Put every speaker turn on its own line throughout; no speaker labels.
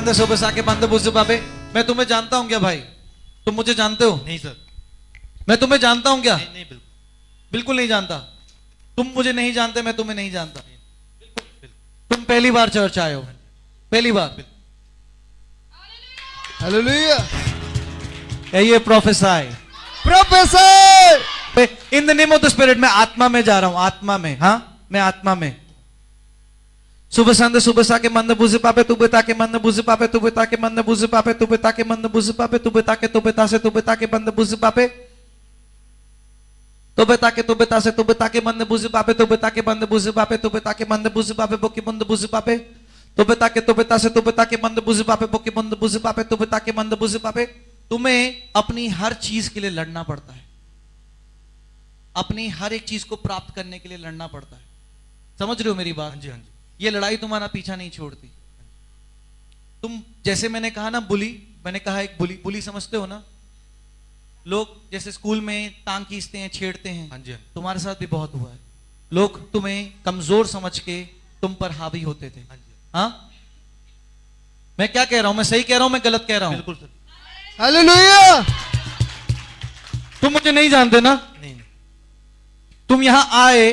शांत सुबह साके बंद बुझ बाबे। मैं तुम्हें जानता हूं क्या भाई? तुम मुझे जानते हो?
नहीं सर।
मैं तुम्हें जानता हूं क्या?
नहीं नहीं बिल्कुल।
बिल्कुल नहीं जानता। तुम मुझे नहीं जानते, मैं तुम्हें नहीं जानता।
बिल्कुल बिल्कुल।
तुम पहली बार चर्च आए हो, पहली बार।
हालेलुया।
ये professor
professor
in the name of the spirit. मैं आत्मा में जा रहा हूं, आत्मा में। हाँ, मैं आत्मा में। सुबह संद सुबह साके मंद बुझे पापे तू बेता के मंद बुझे पापे तू बेता के मंद बुझे पापे तू बेता के मंद बुझे पापे तू बेता के तू बेता से तू बेता के मंद बुझे पापे तो बेता के तू बेता से तू बेता के मंद बुझे पापे तू बेता के मंद बुझे पापे तू बेता के मंद बुझे पापे बोके मंद बुझे पापे तो बेता के तू बेता से तू बेता के मंद बुझे पापे बोके मंद बुझे पापे तू बेता के मंद बुझे पापे। तुम्हें अपनी हर चीज के लिए लड़ना पड़ता है, अपनी हर एक चीज को प्राप्त करने के लिए लड़ना पड़ता है। समझ रहे हो मेरी बात?
हाँ जी हाँ जी।
ये लड़ाई तुम्हारा पीछा नहीं छोड़ती। तुम जैसे मैंने कहा ना बुली, मैंने कहा एक बुली, बुली समझते हो ना? लोग जैसे स्कूल में टांग खींचते हैं, छेड़ते हैं।
हाँ जी हाँ।
तुम्हारे साथ भी बहुत हुआ है। लोग तुम्हें कमजोर समझ के तुम पर हावी होते थे।
हाँ जी
हाँ, मैं क्या कह रहा हूं? मैं सही कह रहा हूं, मैं गलत कह रहा हूं?
बिल्कुल सर।
हालेलुया।
तुम मुझे नहीं जानते ना?
नहीं नहीं।
तुम यहां आए,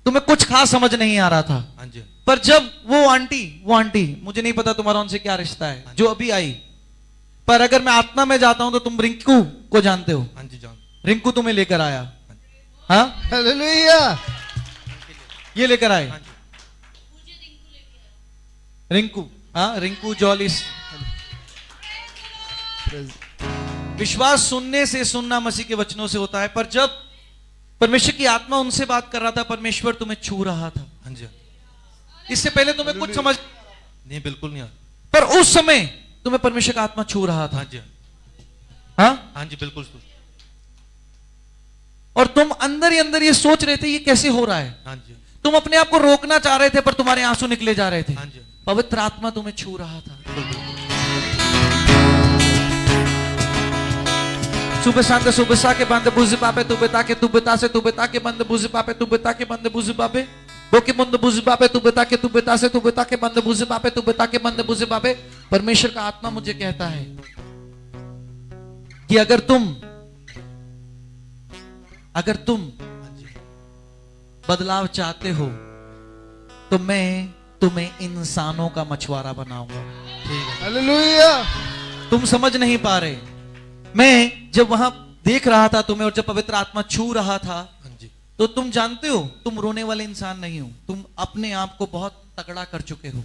तुम्हें कुछ खास समझ नहीं आ रहा था।
हाँ जी
पर जब वो आंटी, मुझे नहीं पता तुम्हारा उनसे क्या रिश्ता है, जो अभी आई, पर अगर मैं आत्मा में जाता हूं तो तुम रिंकू को जानते हो।
हाँ जी जान।
रिंकू तुम्हें लेकर आया। हाँ,
हालेलुया।
ये लेकर आए
हाँ जी।
रिंकू। हाँ, रिंकू जॉलिस। विश्वास सुनने से, सुनना मसीह के वचनों से होता है। पर जब परमेश्वर की आत्मा उनसे बात कर रहा था, परमेश्वर तुम्हें छू रहा था।
हाँ जी हाँ।
इससे पहले तुम्हें कुछ समझ,
नहीं बिल्कुल नहीं।
पर उस समय तुम्हें परमेश्वर का आत्मा छू रहा था।
हाँ जी हाँ।
हाँ,
हाँ जी बिल्कुल सर।
और तुम अंदर ही अंदर ये सोच रहे थे ये कैसे हो रहा है।
हाँ जी
तुम अपने आप को रोकना चाह रहे थे, पर तुम्हारे आंसू निकले जा रहे थे।
हाँ जी।
पवित्र आत्मा तुम्हें छू रहा था। सुबह शांत सुबह सा के बंद बुझ पापे तू बेता के तू बेता से तू बेता के बंद बुझ पापे तू बेता के बंद बुझ पापे वो के बंद बुझ पापे तू बेता के तू बेता से तू बेता के बंद बुझ पापे तू बेता के बंद बुझ पापे। परमेश्वर का आत्मा मुझे कहता है कि अगर तुम बदलाव चाहते हो तो मैं तुम्हें इंसानों का मछुआरा बनाऊंगा।
ठीक है।
हालेलुया।
तुम समझ नहीं पा रहे। मैं जब वहां देख रहा था तुम्हें और जब पवित्र आत्मा छू रहा था,
हाँ जी।
तो तुम जानते हो तुम रोने वाले इंसान नहीं हो। तुम अपने आप को बहुत तगड़ा कर चुके हो।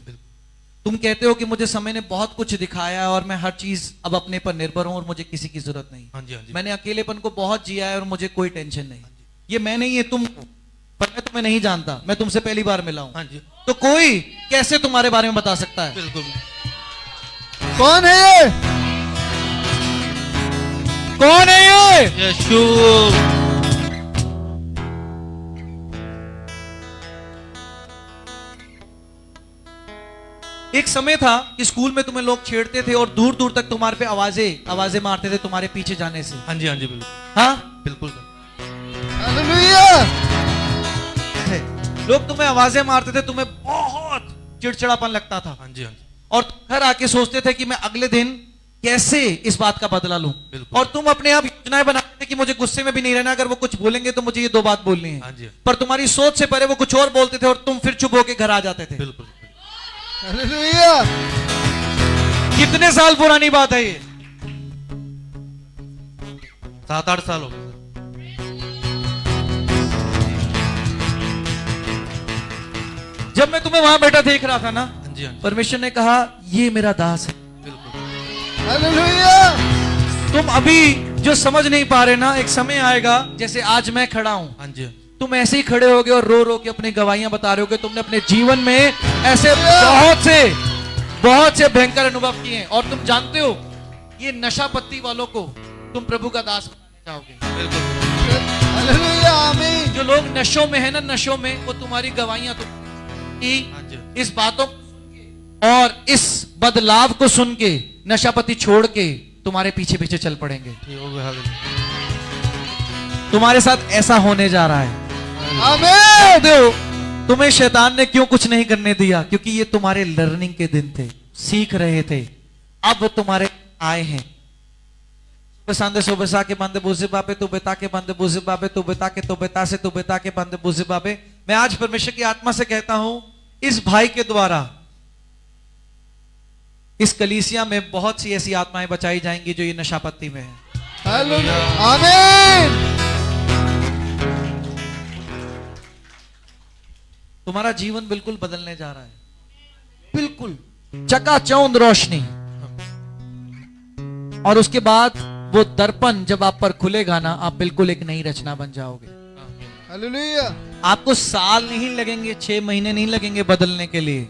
तुम कहते हो कि मुझे समय ने बहुत कुछ दिखाया और मैं हर चीज अब अपने पर निर्भर हूं और मुझे किसी की जरूरत नहीं।
हाँ जी हाँ जी।
मैंने अकेलेपन को बहुत जिया है और मुझे कोई टेंशन नहीं। ये मैं नहीं है, तुम हो। पर मैं तुम्हें नहीं जानता, मैं तुमसे पहली बार मिला हूं।
हाँ जी
तो कोई कैसे तुम्हारे बारे में बता सकता है?
बिल्कुल।
कौन है ये?
कौन है ये?
यीशु।
एक समय था कि स्कूल में तुम्हें लोग छेड़ते थे और दूर दूर तक तुम्हारे पे आवाजें मारते थे तुम्हारे पीछे जाने से।
हाँ जी हाँ जी बिल्कुल।
हाँ,
बिल्कुल सर।
हालेलुया।
लोग तुम्हें आवाजें मारते थे, तुम्हें बहुत चिड़चिड़ापन लगता था
हाँ जी हाँ जी।
और घर आके सोचते थे कि मैं अगले दिन कैसे इस बात का बदला लूं।
बिल्कुल।
और तुम अपने आप योजनाएं बनाते थे कि मुझे गुस्से में भी नहीं रहना, अगर वो कुछ बोलेंगे तो मुझे ये दो बात बोलनी है।
हाँ जी।
पर तुम्हारी सोच से परे वो कुछ और बोलते थे और तुम फिर चुप होके घर आ जाते थे।
बिल्कुल।
हालेलुया।
कितने साल पुरानी बात है ये?
7-8 साल हो गए सर।
जब मैं तुम्हें वहां बैठा देख रहा था ना,
हाँ जी हाँ जी।
परमेश्वर ने कहा ये मेरा दास है।
बिल्कुल।
हालेलुया।
तुम अभी जो समझ नहीं पा रहे ना, एक समय आएगा जैसे आज मैं खड़ा हूं,
हाँ जी।
तुम ऐसे ही खड़े होगे और रो रो के अपनी गवाहियां बता रहे होगे तुमने अपने जीवन में ऐसे बहुत से भयंकर अनुभव किए हैं। और तुम जानते हो ये नशा पत्ती वालों को तुम प्रभु का दास बनाना चाहोगे।
बिल्कुल।
हालेलुया। आमीन।
जो लोग नशों में है ना, नशों में, वो तुम्हारी गवाहियां तो
हाँ जी।
इस बातों और इस बदलाव को सुन के नशापति छोड़ के तुम्हारे पीछे पीछे चल पड़ेंगे।
ठीक हो गया। हालेलुया।
तुम्हारे साथ ऐसा होने जा रहा है।
आमीन।
जानते हो तुम्हें शैतान ने क्यों कुछ नहीं करने दिया? क्योंकि ये तुम्हारे लर्निंग के दिन थे, सीख रहे थे। अब तुम्हारे आए हैं। Besande so besake bande buzi babe tu beta के बंद बुझे बाबे तू बता के तो बता से तू बता के बंद बुझे बाबे। मैं आज परमेश्वर की आत्मा से कहता हूं इस भाई के द्वारा इस कलीसिया में बहुत सी ऐसी आत्माएं बचाई जाएंगी जो ये नशापत्ती में है।
हालेलुया आमीन
तुम्हारा जीवन बिल्कुल बदलने जा रहा है, बिल्कुल चकाचौंध रोशनी। और उसके बाद वो दर्पण जब आप पर खुलेगा ना, आप बिल्कुल एक नई रचना बन जाओगे।
हालेलुया
आपको साल नहीं लगेंगे, 6 महीने नहीं लगेंगे बदलने के लिए।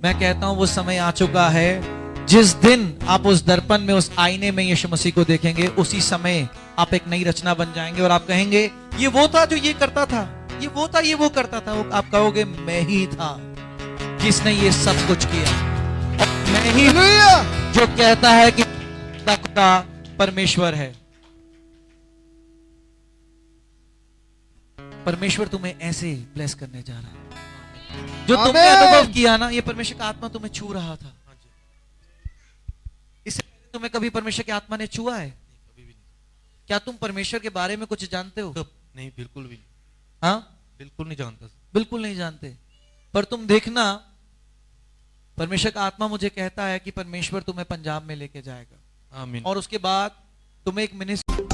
मैं कहता हूं वो समय आ चुका है जिस दिन आप उस दर्पण में, उस आईने में यीशु मसीह को देखेंगे, उसी समय आप एक नई रचना बन जाएंगे और आप कहेंगे ये वो था जो ये करता था, ये वो था ये वो करता था। आप कहोगे मैं ही था जिसने ये सब कुछ किया, और मैं ही
हालेलुया
जो कहता है कि खुदा परमेश्वर है। परमेश्वर तुम्हें ऐसे ब्लेस करने जा रहा है। जो तुमने
आमीन।
अनुभव किया ना, ये परमेश्वर का आत्मा तुम्हें छू रहा था। इससे पहले तुम्हें कभी परमेश्वर की आत्मा ने छुआ है?
कभी भी नहीं।
क्या तुम परमेश्वर के बारे में कुछ जानते हो?
नहीं, बिल्कुल भी नहीं।
हाँ,
बिल्कुल नहीं जानता।
बिल्कुल नहीं जानते। पर तुम देखना, परमेश्वर का आत्मा मुझे कहता है कि परमेश्वर तुम्हें पंजाब में लेके जाएगा
आमीन।
और उसके बाद तुम्हें एक मिनिस्ट्री